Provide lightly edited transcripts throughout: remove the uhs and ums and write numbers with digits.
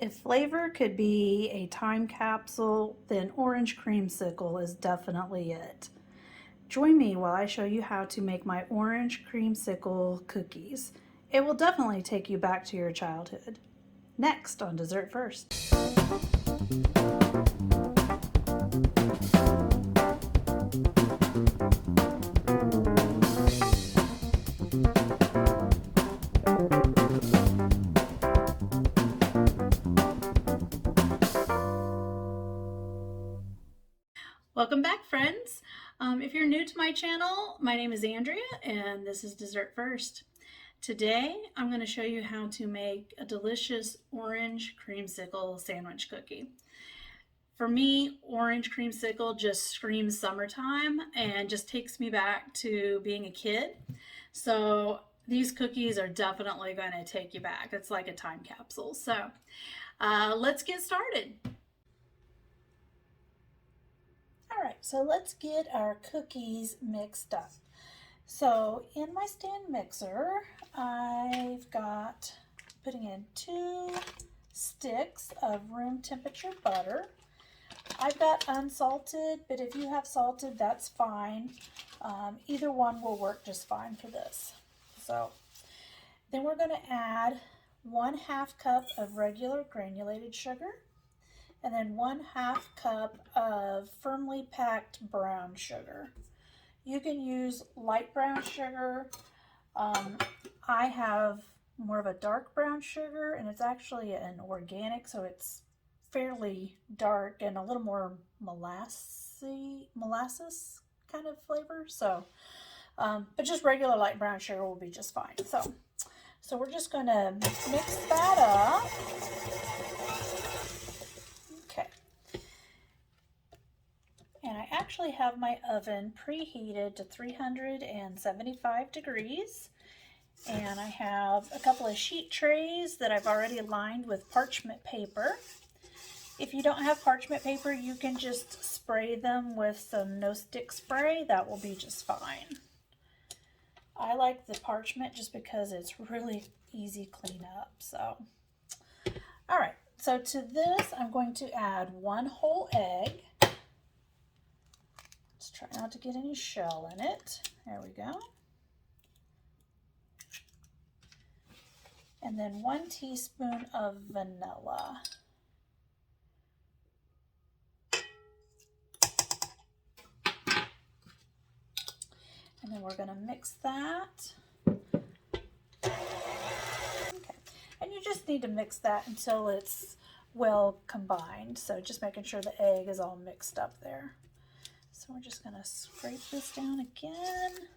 If flavor could be a time capsule, then orange creamsicle is definitely it. Join me while I show you how to make my orange creamsicle cookies. It will definitely take you back to your childhood. Next on Dessert First. Welcome back, friends. If you're new to my channel, my name is Andrea and this is Dessert First. Today I'm going to show you how to make a delicious orange creamsicle sandwich cookie. For me, orange creamsicle just screams summertime and just takes me back to being a kid. So these cookies are definitely going to take you back. It's like a time capsule. So let's get started. All right, so let's get our cookies mixed up. So in my stand mixer, I've got putting in 2 sticks of room temperature butter. I've got unsalted, but if you have salted, that's fine. Either one will work just fine for this. So then we're going to add 1/2 cup of regular granulated sugar, and then 1/2 cup of firmly packed brown sugar. You can use light brown sugar. I have more of a dark brown sugar, and it's actually an organic, so it's fairly dark and a little more molasses kind of flavor. So, but just regular light brown sugar will be just fine. So we're just going to mix that up. Okay. And I actually have my oven preheated to 375 degrees. And I have a couple of sheet trays that I've already lined with parchment paper. If you don't have parchment paper, you can just spray them with some no-stick spray. That will be just fine. I like the parchment just because it's really easy cleanup. So, all right. So to this, I'm going to add 1 whole egg. Let's try not to get any shell in it. There we go. And then 1 teaspoon of vanilla. And then we're going to mix that. Okay. And you just need to mix that until it's well combined. So just making sure the egg is all mixed up there. So we're just going to scrape this down again.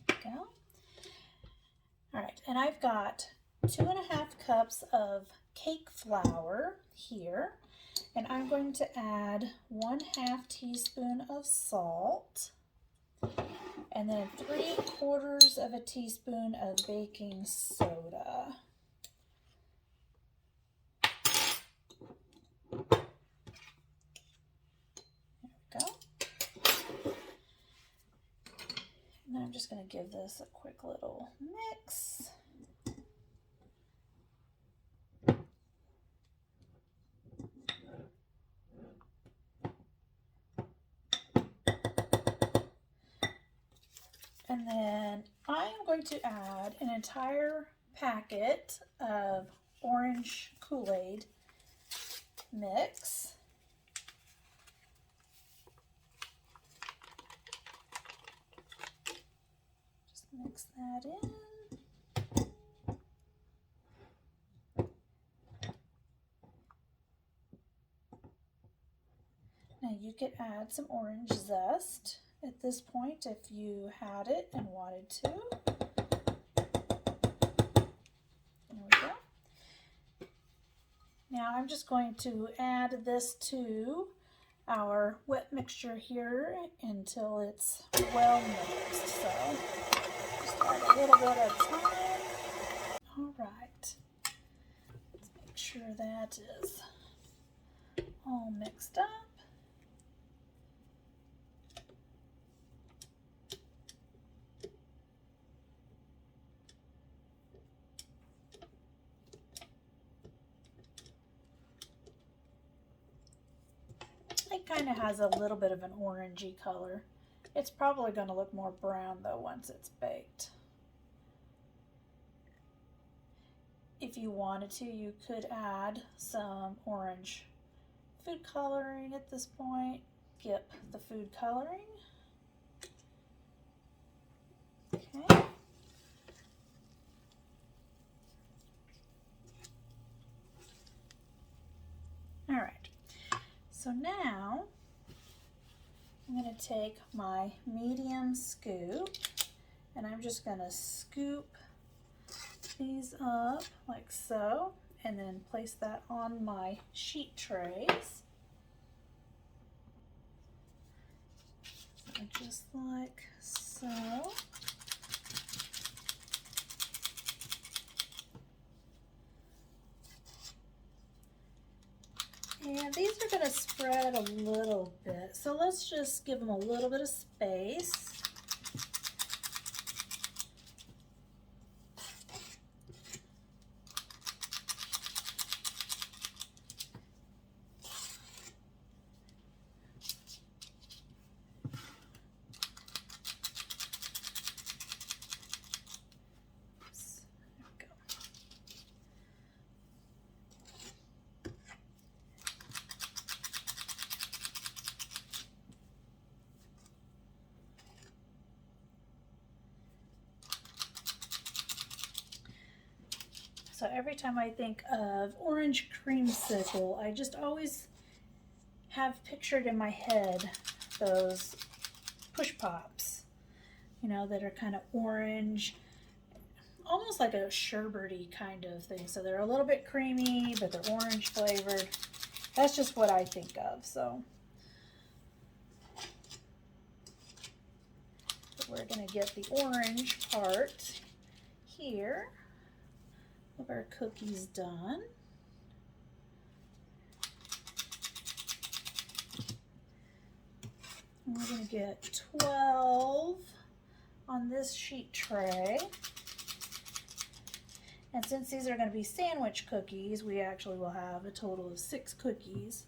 There we go. All right, and I've got 2.5 cups of cake flour here, and I'm going to add 1/2 teaspoon of salt, and then 3/4 of a teaspoon of baking soda. There we go. And then I'm just going to give this a quick little mix. And then I am going to add an entire packet of orange Kool-Aid mix. Just mix that in. Now you could add some orange zest at this point if you had it and wanted to. There we go. Now I'm just going to add this to our wet mixture here until it's well mixed. So just add a little bit at a time. All right. Let's make sure that is all mixed up. kind of has a little bit of an orangey color. It's probably going to look more brown though once it's baked. If you wanted to, you could add some orange food coloring at this point. Skip the food coloring. Okay. All right. So now I'm going to take my medium scoop and I'm just going to scoop these up like so and then place that on my sheet trays. Just like so. And these are going to spread a little bit, so let's just give them a little bit of space. So every time I think of orange creamsicle, I just always have pictured in my head those push pops, you know, that are kind of orange, almost like a sherbety kind of thing. So they're a little bit creamy, but they're orange flavored. That's just what I think of. So we're going to get the orange part here of our cookies done. And we're going to get 12 on this sheet tray. And since these are going to be sandwich cookies, we actually will have a total of 6 cookies.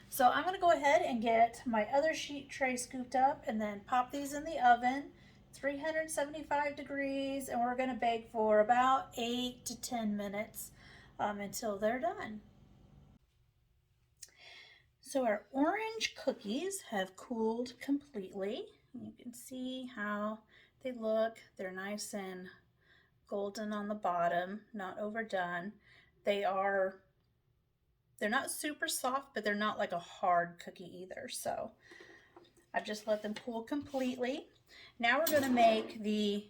So I'm going to go ahead and get my other sheet tray scooped up and then pop these in the oven, 375 degrees, and we're going to bake for about 8 to 10 minutes until they're done. So our orange cookies have cooled completely. You can see how they look. They're nice and golden on the bottom, not overdone. They're not super soft, but they're not like a hard cookie either. So I've just let them cool completely. Now we're going to make the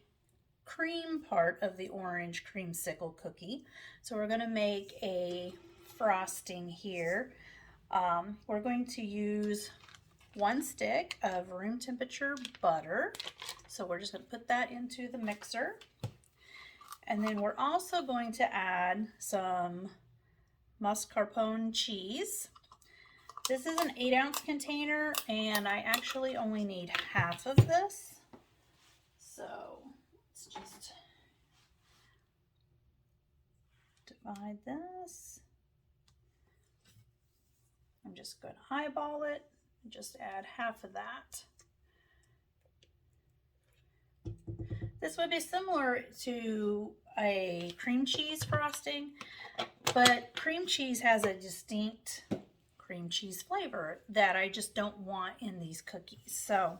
cream part of the orange creamsicle cookie. So we're going to make a frosting here. We're going to use 1 stick of room temperature butter. So we're just going to put that into the mixer. And then we're also going to add some mascarpone cheese. This is an 8-ounce container and I actually only need half of this. So let's just divide this. I'm just going to eyeball it and just add half of that. This would be similar to a cream cheese frosting, but cream cheese has a distinct cream cheese flavor that I just don't want in these cookies. So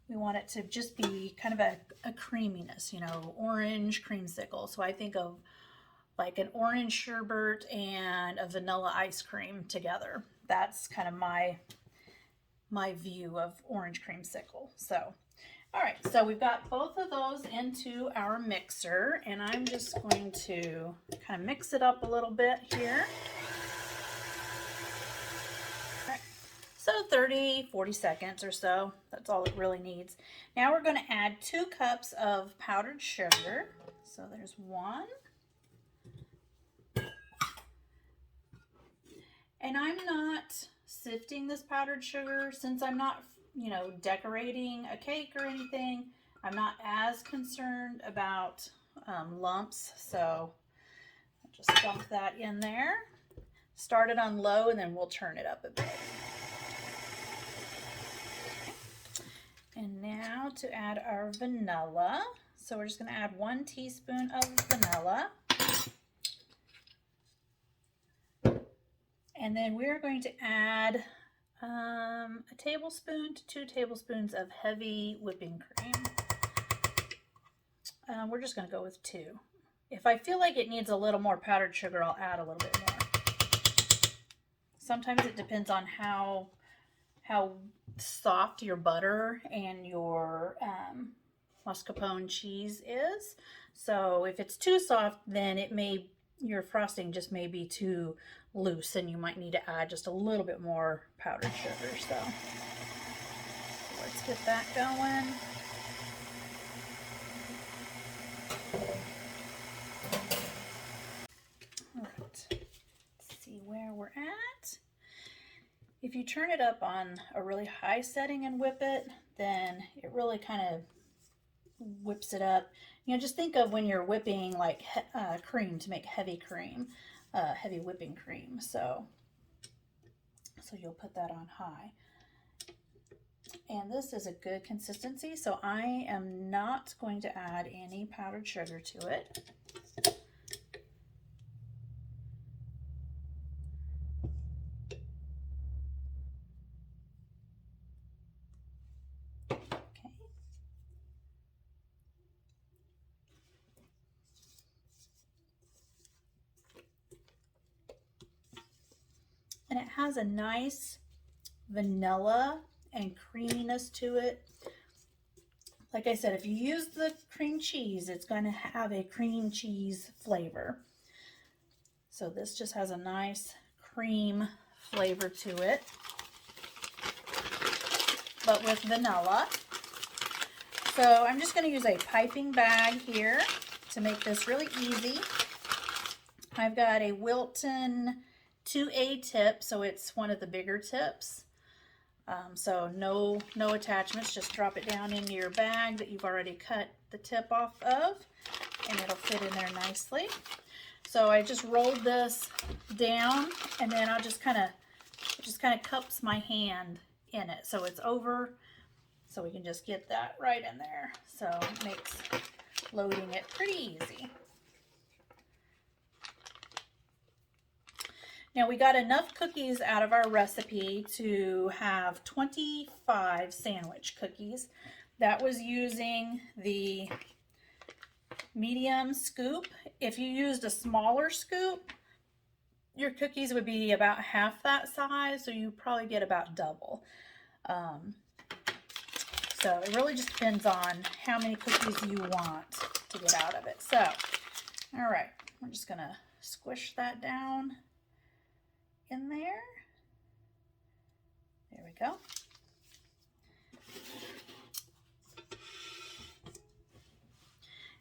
we want it to just be kind of a creaminess, you know, orange creamsicle. So I think of like an orange sherbet and a vanilla ice cream together. That's kind of my view of orange creamsicle. So, all right, so we've got both of those into our mixer, and I'm just going to kind of mix it up a little bit here. All right, so 30-40 seconds or so, that's all it really needs. Now we're going to add 2 cups of powdered sugar. So there's 1. And I'm not sifting this powdered sugar since I'm not, you know, decorating a cake or anything. I'm not as concerned about lumps, so I'll just dump that in there. Start it on low and then we'll turn it up a bit. And now to add our vanilla. So we're just going to add 1 teaspoon of vanilla. And then we're going to add a tablespoon to 2 tablespoons of heavy whipping cream. We're just going to go with 2. If I feel like it needs a little more powdered sugar, I'll add a little bit more. Sometimes it depends on how soft your butter and your mascarpone cheese is. So if it's too soft, then your frosting just may be too loose and you might need to add just a little bit more powdered sugar. So let's get that going. All right, let's see where we're at. If you turn it up on a really high setting and whip it, then it really kind of whips it up. You know, just think of when you're whipping like cream to make heavy cream, heavy whipping cream. So you'll put that on high. And this is a good consistency, so I am not going to add any powdered sugar to it. And it has a nice vanilla and creaminess to it. Like I said, if you use the cream cheese, it's going to have a cream cheese flavor. So this just has a nice cream flavor to it, but with vanilla. So I'm just going to use a piping bag here to make this really easy. I've got a Wilton 2A tip, so it's one of the bigger tips. So no attachments, just drop it down into your bag that you've already cut the tip off of, and it'll fit in there nicely. So I just rolled this down, and then I'll just kind of cups my hand in it, so it's over, so we can just get that right in there. So it makes loading it pretty easy. Now we got enough cookies out of our recipe to have 25 sandwich cookies. That was using the medium scoop. If you used a smaller scoop, your cookies would be about half that size, so you probably get about double. So it really just depends on how many cookies you want to get out of it. So, all right, we're just gonna squish that down in there. There we go.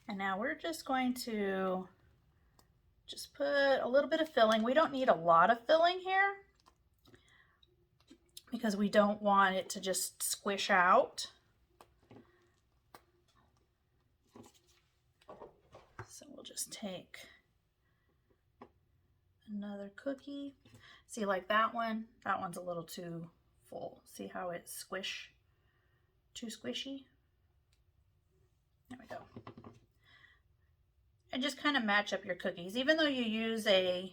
And now we're just going to just put a little bit of filling. We don't need a lot of filling here because we don't want it to just squish out. So we'll just take another cookie. See, like that one's a little too full. See how it's too squishy? There we go. And just kind of match up your cookies. Even though you use a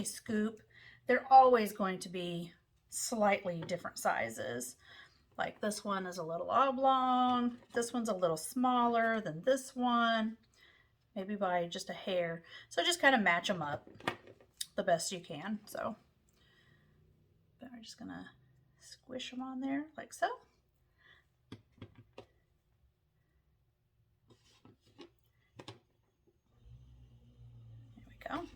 scoop, they're always going to be slightly different sizes. Like this one is a little oblong, this one's a little smaller than this one, maybe by just a hair. So just kind of match them up the best you can. So but we're just gonna squish them on there like so. There we go.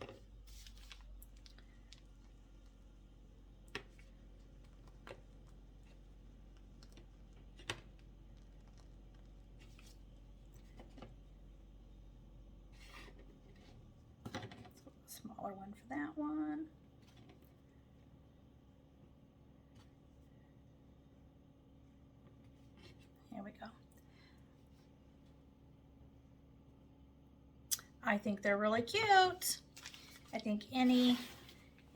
Smaller one for that one. Here we go. I think they're really cute. I think any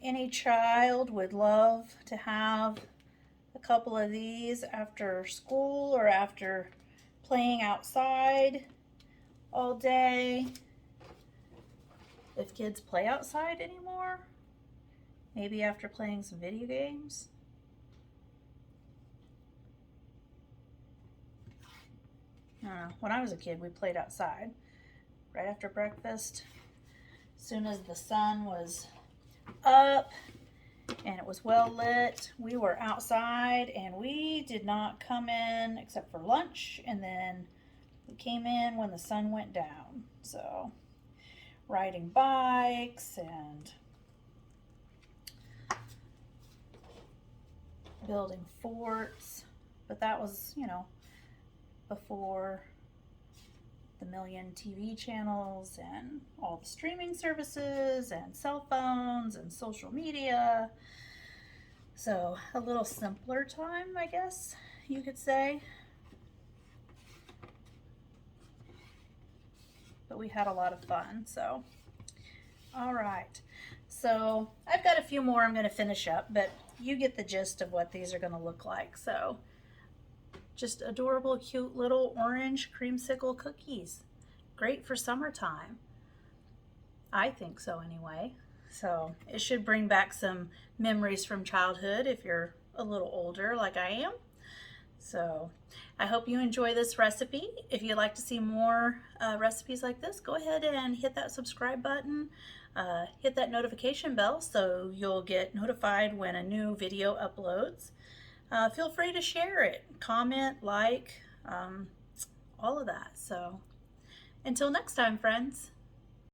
any child would love to have a couple of these after school or after playing outside all day. If kids play outside anymore, maybe after playing some video games. I don't know. When I was a kid, we played outside right after breakfast. As soon as the sun was up and it was well lit, we were outside, and we did not come in except for lunch, and then we came in when the sun went down. So riding bikes and building forts, but that was, before the million TV channels and all the streaming services and cell phones and social media. So a little simpler time, I guess you could say. But we had a lot of fun. So all right, so I've got a few more I'm going to finish up, but you get the gist of what these are going to look like. So just adorable, cute little orange creamsicle cookies. Great for summertime. I think so anyway. So it should bring back some memories from childhood if you're a little older like I am. So I hope you enjoy this recipe. If you'd like to see more recipes like this, go ahead and hit that subscribe button. Hit that notification bell so you'll get notified when a new video uploads. Feel free to share it, comment, like, all of that. So until next time, friends.